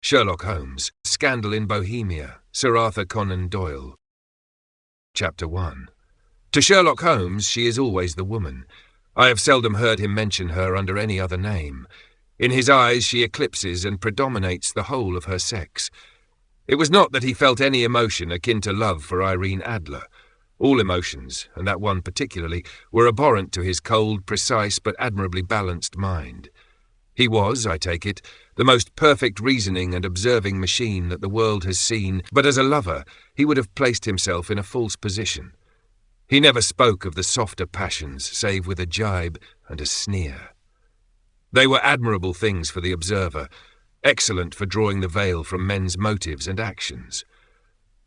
Sherlock Holmes, Scandal in Bohemia, Sir Arthur Conan Doyle. Chapter 1. To Sherlock Holmes she is always the woman. I have seldom heard him mention her under any other name. In his eyes she eclipses and predominates the whole of her sex. It was not that he felt any emotion akin to love for Irene Adler. All emotions, and that one particularly, were abhorrent to his cold, precise, but admirably balanced mind. He was, I take it, the most perfect reasoning and observing machine that the world has seen, but as a lover he would have placed himself in a false position. He never spoke of the softer passions, save with a jibe and a sneer. They were admirable things for the observer, excellent for drawing the veil from men's motives and actions.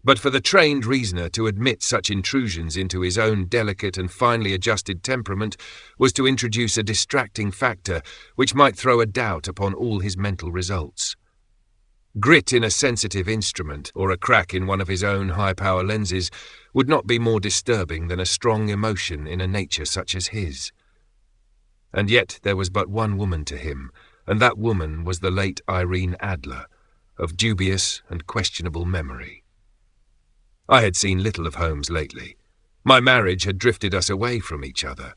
But for the trained reasoner to admit such intrusions into his own delicate and finely adjusted temperament was to introduce a distracting factor which might throw a doubt upon all his mental results. Grit in a sensitive instrument, or a crack in one of his own high-power lenses, would not be more disturbing than a strong emotion in a nature such as his. And yet there was but one woman to him, and that woman was the late Irene Adler, of dubious and questionable memory. I had seen little of Holmes lately. My marriage had drifted us away from each other.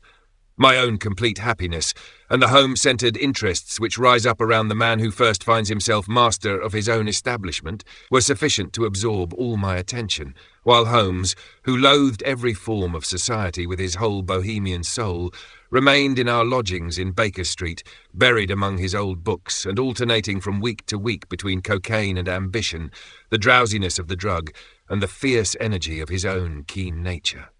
My own complete happiness, and the home-centred interests which rise up around the man who first finds himself master of his own establishment, were sufficient to absorb all my attention, while Holmes, who loathed every form of society with his whole Bohemian soul, remained in our lodgings in Baker Street, buried among his old books, and alternating from week to week between cocaine and ambition, the drowsiness of the drug, and the fierce energy of his own keen nature.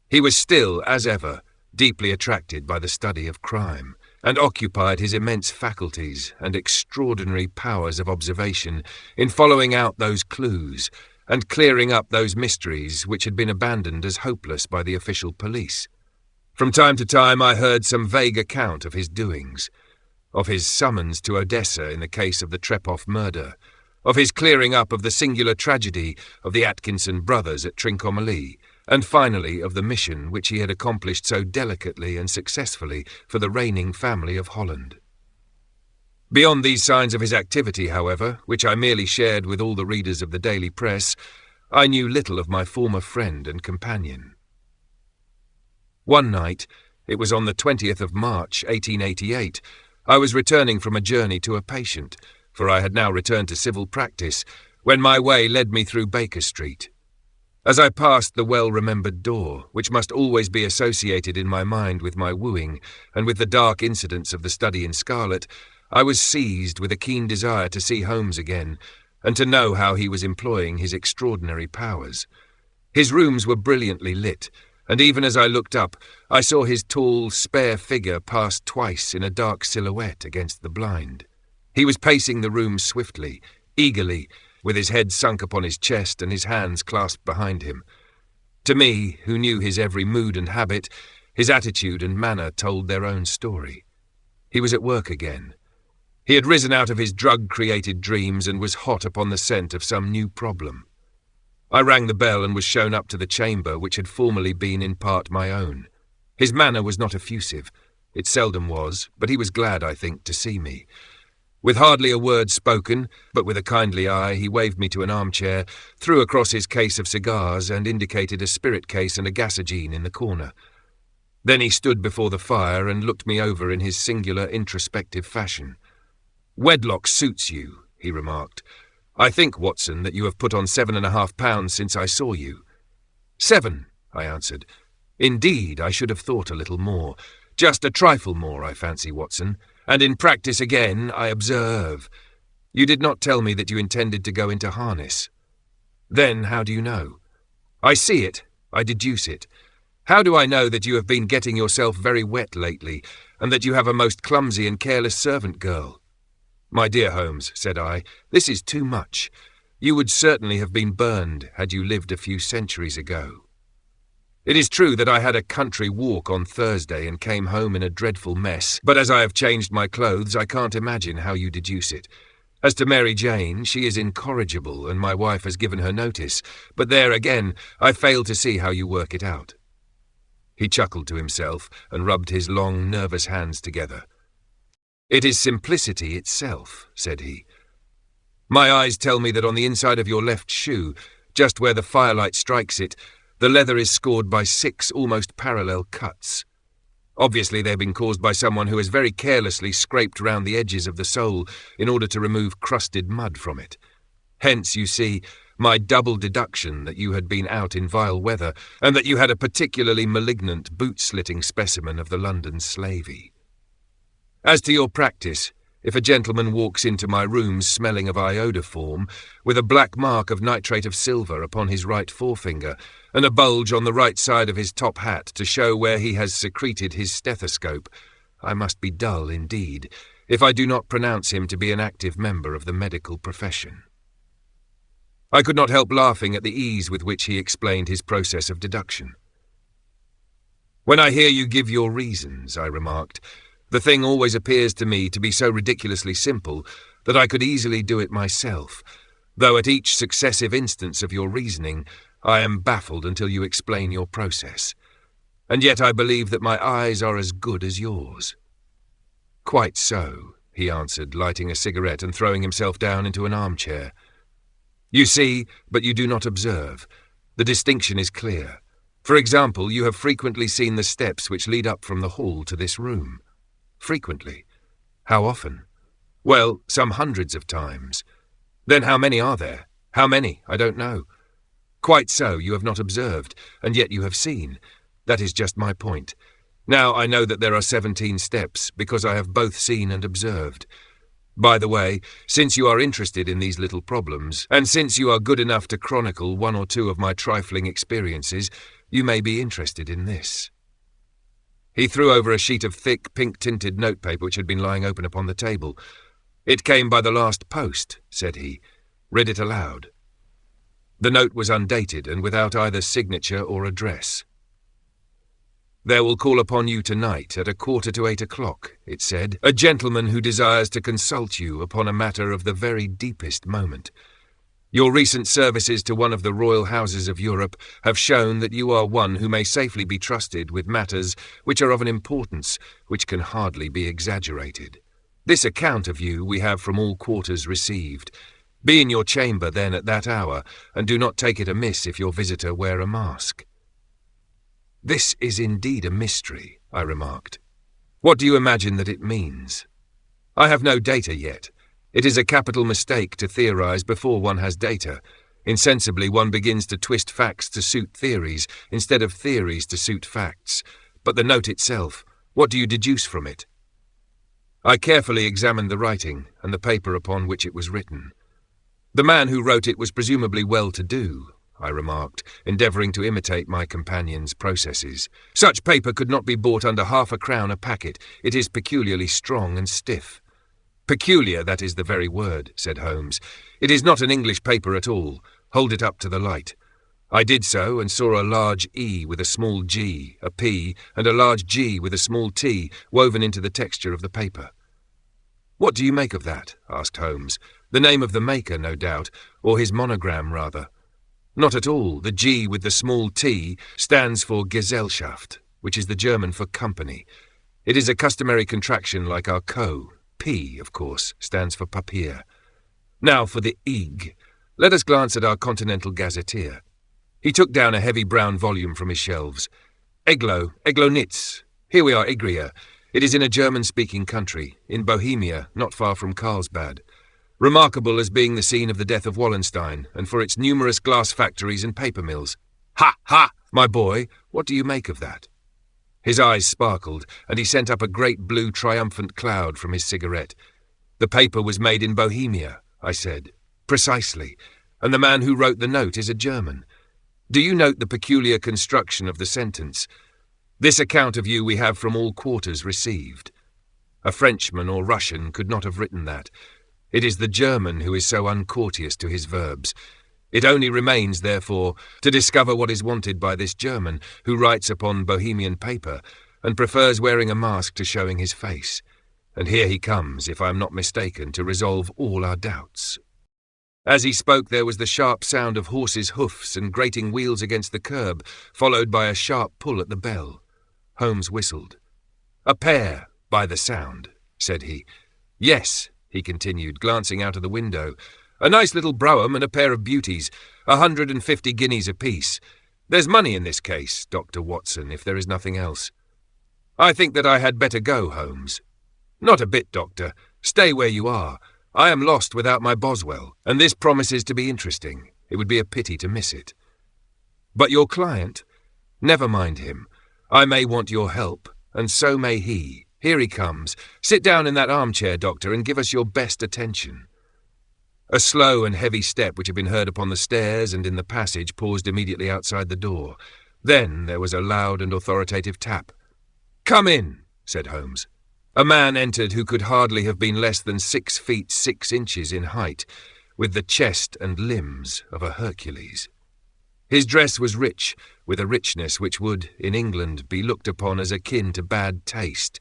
He was still, as ever, deeply attracted by the study of crime, and occupied his immense faculties and extraordinary powers of observation in following out those clues and clearing up those mysteries which had been abandoned as hopeless by the official police. From time to time I heard some vague account of his doings, of his summons to Odessa in the case of the Trepoff murder, of his clearing up of the singular tragedy of the Atkinson brothers at Trincomalee, and finally of the mission which he had accomplished so delicately and successfully for the reigning family of Holland. Beyond these signs of his activity, however, which I merely shared with all the readers of the daily press, I knew little of my former friend and companion. One night, it was on the 20th of March, 1888, I was returning from a journey to a patient, for I had now returned to civil practice, when my way led me through Baker Street. As I passed the well-remembered door, which must always be associated in my mind with my wooing and with the dark incidents of the study in scarlet, I was seized with a keen desire to see Holmes again, and to know how he was employing his extraordinary powers. His rooms were brilliantly lit, and even as I looked up, I saw his tall, spare figure pass twice in a dark silhouette against the blind. He was pacing the room swiftly, eagerly, with his head sunk upon his chest and his hands clasped behind him. To me, who knew his every mood and habit, his attitude and manner told their own story. He was at work again. He had risen out of his drug-created dreams and was hot upon the scent of some new problem. I rang the bell and was shown up to the chamber which had formerly been in part my own. His manner was not effusive. It seldom was, but he was glad, I think, to see me. With hardly a word spoken, but with a kindly eye, he waved me to an armchair, threw across his case of cigars, and indicated a spirit case and a gasogene in the corner. Then he stood before the fire and looked me over in his singular introspective fashion. "Wedlock suits you," he remarked. "I think, Watson, that you have put on 7.5 pounds since I saw you." "7," I answered. "Indeed, I should have thought a little more. Just a trifle more, I fancy, Watson. And in practice again, I observe. You did not tell me that you intended to go into harness." "Then how do you know?" "I see it. I deduce it. How do I know that you have been getting yourself very wet lately, and that you have a most clumsy and careless servant girl?" "My dear Holmes," said I, "this is too much. You would certainly have been burned had you lived a few centuries ago. It is true that I had a country walk on Thursday and came home in a dreadful mess, but as I have changed my clothes, I can't imagine how you deduce it. As to Mary Jane, she is incorrigible, and my wife has given her notice, but there again, I fail to see how you work it out." He chuckled to himself and rubbed his long, nervous hands together. "It is simplicity itself," said he. My eyes tell me that on the inside of your left shoe, just where the firelight strikes it, the leather is scored by 6 almost parallel cuts. Obviously they've been caused by someone who has very carelessly scraped round the edges of the sole in order to remove crusted mud from it. Hence, you see, my double deduction that you had been out in vile weather and that you had a particularly malignant boot-slitting specimen of the London slavey. As to your practice, if a gentleman walks into my rooms smelling of iodoform, with a black mark of nitrate of silver upon his right forefinger, and a bulge on the right side of his top hat to show where he has secreted his stethoscope, I must be dull indeed, if I do not pronounce him to be an active member of the medical profession. I could not help laughing at the ease with which he explained his process of deduction. When I hear you give your reasons, I remarked, the thing always appears to me to be so ridiculously simple that I could easily do it myself, though at each successive instance of your reasoning I am baffled until you explain your process. And yet I believe that my eyes are as good as yours. Quite so, he answered, lighting a cigarette and throwing himself down into an armchair. You see, but you do not observe. The distinction is clear. For example, you have frequently seen the steps which lead up from the hall to this room. Frequently. How often? Well, some hundreds of times. Then how many are there? How many? I don't know. Quite so, you have not observed, and yet you have seen. That is just my point. Now I know that there are 17 steps, because I have both seen and observed. By the way, since you are interested in these little problems, and since you are good enough to chronicle 1 or 2 of my trifling experiences, you may be interested in this. He threw over a sheet of thick, pink-tinted notepaper which had been lying open upon the table. It came by the last post, said he. Read it aloud. The note was undated and without either signature or address. There will call upon you tonight at 7:45, it said, a gentleman who desires to consult you upon a matter of the very deepest moment. Your recent services to one of the royal houses of Europe have shown that you are one who may safely be trusted with matters which are of an importance which can hardly be exaggerated. This account of you we have from all quarters received. Be in your chamber then at that hour, and do not take it amiss if your visitor wear a mask. This is indeed a mystery, I remarked. What do you imagine that it means? I have no data yet. It is a capital mistake to theorize before one has data. Insensibly one begins to twist facts to suit theories, instead of theories to suit facts. But the note itself, what do you deduce from it? I carefully examined the writing and the paper upon which it was written. The man who wrote it was presumably well-to-do, I remarked, endeavouring to imitate my companion's processes. Such paper could not be bought under half a crown a packet. It is peculiarly strong and stiff. Peculiar, that is the very word, said Holmes. It is not an English paper at all. Hold it up to the light. I did so and saw a large E with a small g, a P, and a large G with a small t woven into the texture of the paper. What do you make of that? Asked Holmes. The name of the maker, no doubt, or his monogram, rather. Not at all. The G with the small t stands for Gesellschaft, which is the German for company. It is a customary contraction like our Co. P, of course, stands for Papier. Now for the Ig. Let us glance at our Continental Gazetteer. He took down a heavy brown volume from his shelves. Eglonitz. Here we are, Igria. It is in a German-speaking country, in Bohemia, not far from Carlsbad. Remarkable as being the scene of the death of Wallenstein, and for its numerous glass factories and paper mills. Ha! Ha! My boy, what do you make of that? His eyes sparkled, and he sent up a great blue triumphant cloud from his cigarette. The paper was made in Bohemia, I said. Precisely. And the man who wrote the note is a German. Do you note the peculiar construction of the sentence? This account of you we have from all quarters received. A Frenchman or Russian could not have written that. It is the German who is so uncourteous to his verbs. It only remains, therefore, to discover what is wanted by this German, who writes upon Bohemian paper, and prefers wearing a mask to showing his face. And here he comes, if I am not mistaken, to resolve all our doubts. As he spoke there was the sharp sound of horses' hoofs and grating wheels against the curb, followed by a sharp pull at the bell. Holmes whistled. A pair, by the sound, said he. Yes, he continued, glancing out of the window. A nice little brougham and a pair of beauties, 150 guineas apiece. There's money in this case, Dr. Watson, if there is nothing else. I think that I had better go, Holmes. Not a bit, Doctor. Stay where you are. I am lost without my Boswell, and this promises to be interesting. It would be a pity to miss it. But your client? Never mind him. I may want your help, and so may he. Here he comes. Sit down in that armchair, Doctor, and give us your best attention. A slow and heavy step which had been heard upon the stairs and in the passage paused immediately outside the door. Then there was a loud and authoritative tap. "Come in," said Holmes. A man entered who could hardly have been less than 6 feet 6 inches in height, with the chest and limbs of a Hercules. His dress was rich, with a richness which would, in England, be looked upon as akin to bad taste.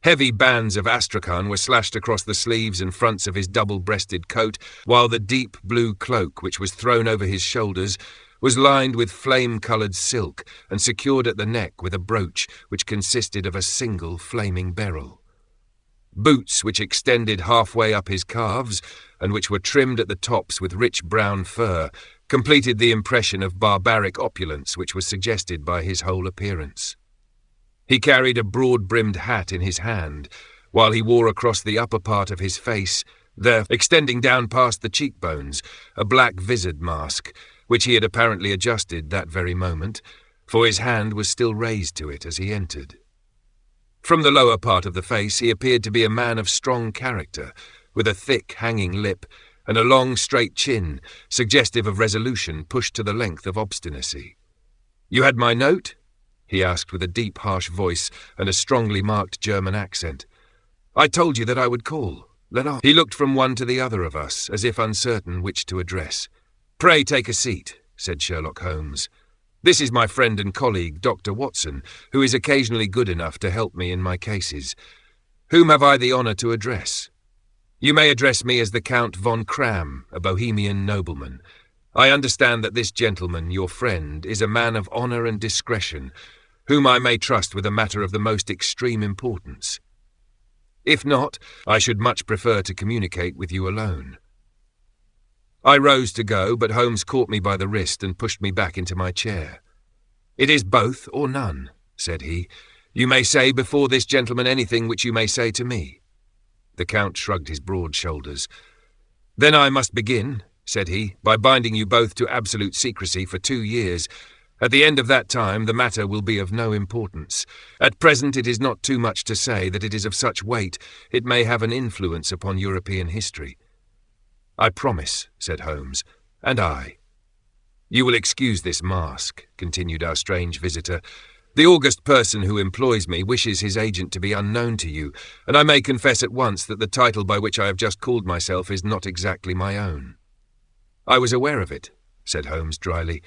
Heavy bands of astrakhan were slashed across the sleeves and fronts of his double-breasted coat, while the deep blue cloak, which was thrown over his shoulders, was lined with flame-coloured silk and secured at the neck with a brooch which consisted of a single flaming beryl. Boots which extended halfway up his calves, and which were trimmed at the tops with rich brown fur, completed the impression of barbaric opulence which was suggested by his whole appearance. He carried a broad-brimmed hat in his hand, while he wore across the upper part of his face, there, extending down past the cheekbones, a black vizard mask, which he had apparently adjusted that very moment, for his hand was still raised to it as he entered. From the lower part of the face he appeared to be a man of strong character, with a thick hanging lip and a long straight chin, suggestive of resolution pushed to the length of obstinacy. "You had my note?" he asked with a deep, harsh voice and a strongly marked German accent. "I told you that I would call. Let off." He looked from one to the other of us, as if uncertain which to address. "Pray take a seat," said Sherlock Holmes. "This is my friend and colleague, Dr. Watson, who is occasionally good enough to help me in my cases. Whom have I the honour to address?" "You may address me as the Count von Cram, a Bohemian nobleman. I understand that this gentleman, your friend, is a man of honour and discretion, whom I may trust with a matter of the most extreme importance. If not, I should much prefer to communicate with you alone." I rose to go, but Holmes caught me by the wrist and pushed me back into my chair. "It is both or none," said he. "You may say before this gentleman anything which you may say to me." The Count shrugged his broad shoulders. "Then I must begin," said he, "by binding you both to absolute secrecy for 2 years. At the end of that time the matter will be of no importance. At present it is not too much to say that it is of such weight it may have an influence upon European history." "I promise," said Holmes. "And I." "You will excuse this mask," continued our strange visitor. "The august person who employs me wishes his agent to be unknown to you, and I may confess at once that the title by which I have just called myself is not exactly my own." "I was aware of it," said Holmes dryly.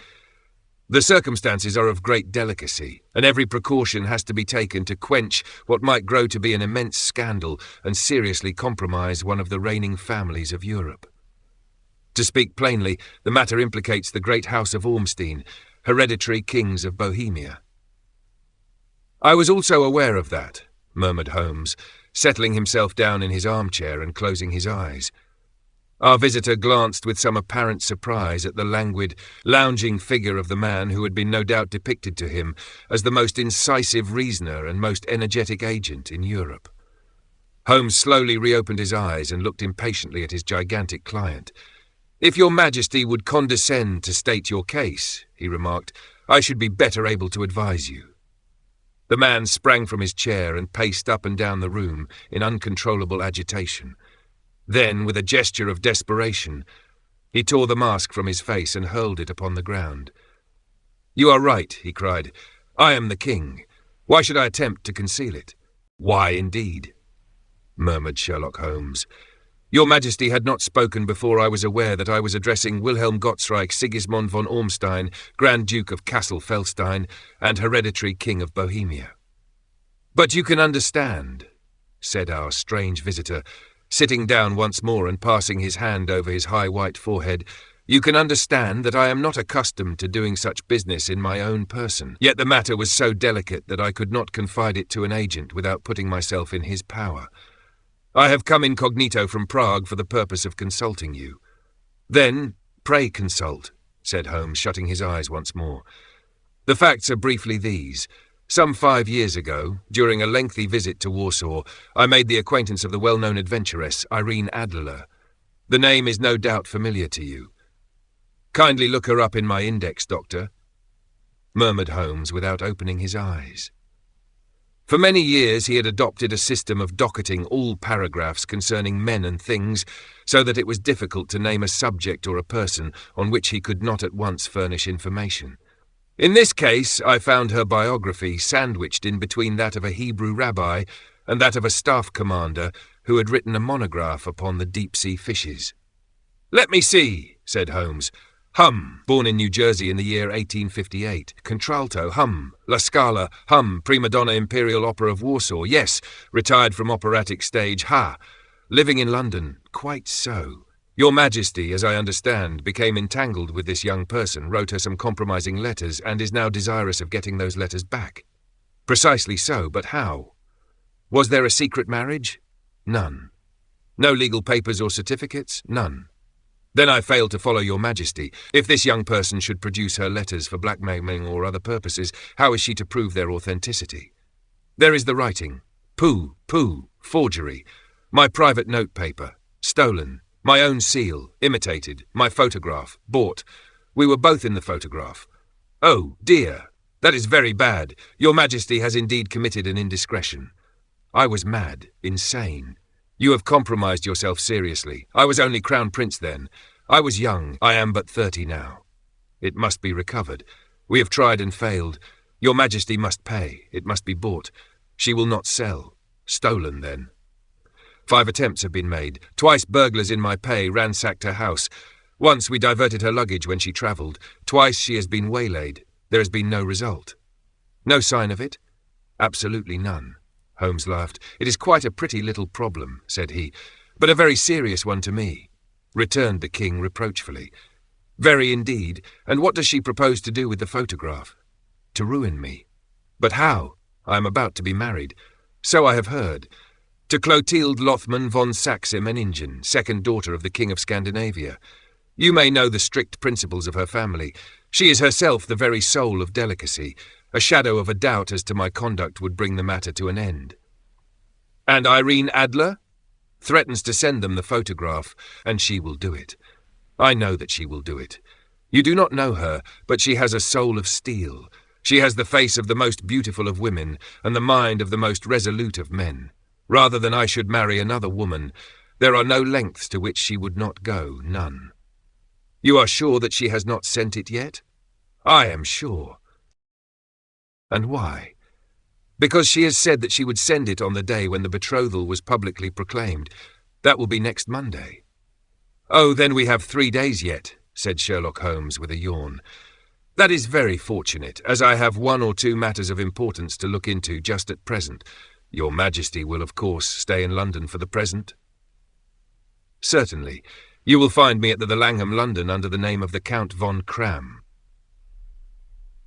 "The circumstances are of great delicacy, and every precaution has to be taken to quench what might grow to be an immense scandal and seriously compromise one of the reigning families of Europe. To speak plainly, the matter implicates the great house of Ormstein, hereditary kings of Bohemia." "I was also aware of that," murmured Holmes, settling himself down in his armchair and closing his eyes. Our visitor glanced with some apparent surprise at the languid, lounging figure of the man who had been no doubt depicted to him as the most incisive reasoner and most energetic agent in Europe. Holmes slowly reopened his eyes and looked impatiently at his gigantic client. "If your Majesty would condescend to state your case," he remarked, "I should be better able to advise you." The man sprang from his chair and paced up and down the room in uncontrollable agitation. Then, with a gesture of desperation, he tore the mask from his face and hurled it upon the ground. "You are right," he cried. "I am the king. Why should I attempt to conceal it?" "Why, indeed?" murmured Sherlock Holmes. "Your Majesty had not spoken before I was aware that I was addressing Wilhelm Gottsreich Sigismund von Ormstein, Grand Duke of Kassel-Felstein, and hereditary King of Bohemia." "But you can understand," said our strange visitor, sitting down once more and passing his hand over his high white forehead, "you can understand that I am not accustomed to doing such business in my own person. Yet the matter was so delicate that I could not confide it to an agent without putting myself in his power. I have come incognito from Prague for the purpose of consulting you. Then, pray consult, said Holmes, shutting his eyes once more. The facts are briefly these. Some 5 years ago, during a lengthy visit to Warsaw, I made the acquaintance of the well-known adventuress Irene Adler. The name is no doubt familiar to you. Kindly look her up in my index, Doctor, murmured Holmes without opening his eyes. For many years he had adopted a system of docketing all paragraphs concerning men and things, so that it was difficult to name a subject or a person on which he could not at once furnish information. In this case, I found her biography sandwiched in between that of a Hebrew rabbi and that of a staff commander who had written a monograph upon the deep-sea fishes. "Let me see," said Holmes. Hum, born in New Jersey in the year 1858. Contralto, hum. La Scala, hum. Prima donna Imperial Opera of Warsaw. Yes, retired from operatic stage. Ha! Living in London. Quite so. Your Majesty, as I understand, became entangled with this young person, wrote her some compromising letters, and is now desirous of getting those letters back. Precisely so, but how? Was there a secret marriage? None. No legal papers or certificates? None. Then I fail to follow your Majesty. If this young person should produce her letters for blackmailing or other purposes, how is she to prove their authenticity? There is the writing. Pooh, forgery. My private notepaper. Stolen. My own seal. Imitated. My photograph. Bought. We were both in the photograph. Oh, dear. That is very bad. Your Majesty has indeed committed an indiscretion. I was mad. Insane. You have compromised yourself seriously. I was only Crown Prince then. I was young. I am but 30 now. It must be recovered. We have tried and failed. Your Majesty must pay. It must be bought. She will not sell. Stolen, then. 5 attempts have been made. Twice burglars in my pay ransacked her house. Once we diverted her luggage when she travelled. Twice she has been waylaid. There has been no result. No sign of it? Absolutely none. Holmes laughed. It is quite a pretty little problem, said he, but a very serious one to me, returned the king reproachfully. Very indeed, and what does she propose to do with the photograph? To ruin me. But how? I am about to be married. So I have heard. To Clotilde Lothman von Saxe-Meiningen, second daughter of the King of Scandinavia. You may know the strict principles of her family. She is herself the very soul of delicacy. A shadow of a doubt as to my conduct would bring the matter to an end. And Irene Adler? Threatens to send them the photograph, and she will do it. I know that she will do it. You do not know her, but she has a soul of steel. She has the face of the most beautiful of women, and the mind of the most resolute of men. Rather than I should marry another woman, there are no lengths to which she would not go, none. You are sure that she has not sent it yet? I am sure. And why? Because she has said that she would send it on the day when the betrothal was publicly proclaimed. That will be next Monday. Oh, then we have 3 days yet, said Sherlock Holmes with a yawn. That is very fortunate, as I have 1 or 2 matters of importance to look into just at present. Your Majesty will, of course, stay in London for the present? Certainly. You will find me at the Langham, London, under the name of the Count von Cram.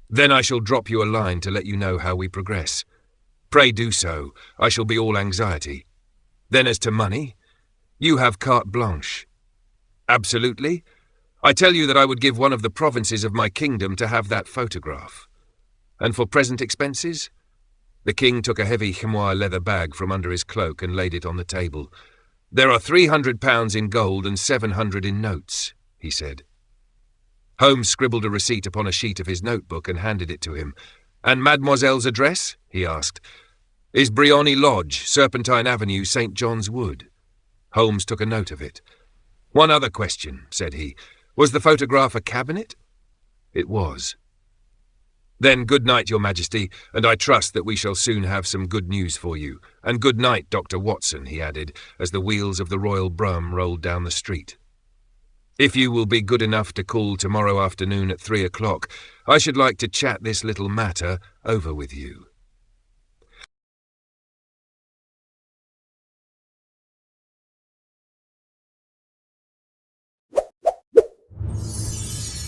Then I shall drop you a line to let you know how we progress. Pray do so. I shall be all anxiety. Then as to money, you have carte blanche. Absolutely. I tell you that I would give one of the provinces of my kingdom to have that photograph. And for present expenses? The king took a heavy chamois leather bag from under his cloak and laid it on the table. There are £300 in gold and 700 in notes, he said. Holmes scribbled a receipt upon a sheet of his notebook and handed it to him. And Mademoiselle's address? He asked. Is Briony Lodge, Serpentine Avenue, St. John's Wood. Holmes took a note of it. One other question, said he. Was the photograph a cabinet? It was. Then good night, Your Majesty, and I trust that we shall soon have some good news for you. And good night, Dr. Watson, he added, as the wheels of the royal brougham rolled down the street. If you will be good enough to call tomorrow afternoon at 3 o'clock, I should like to chat this little matter over with you.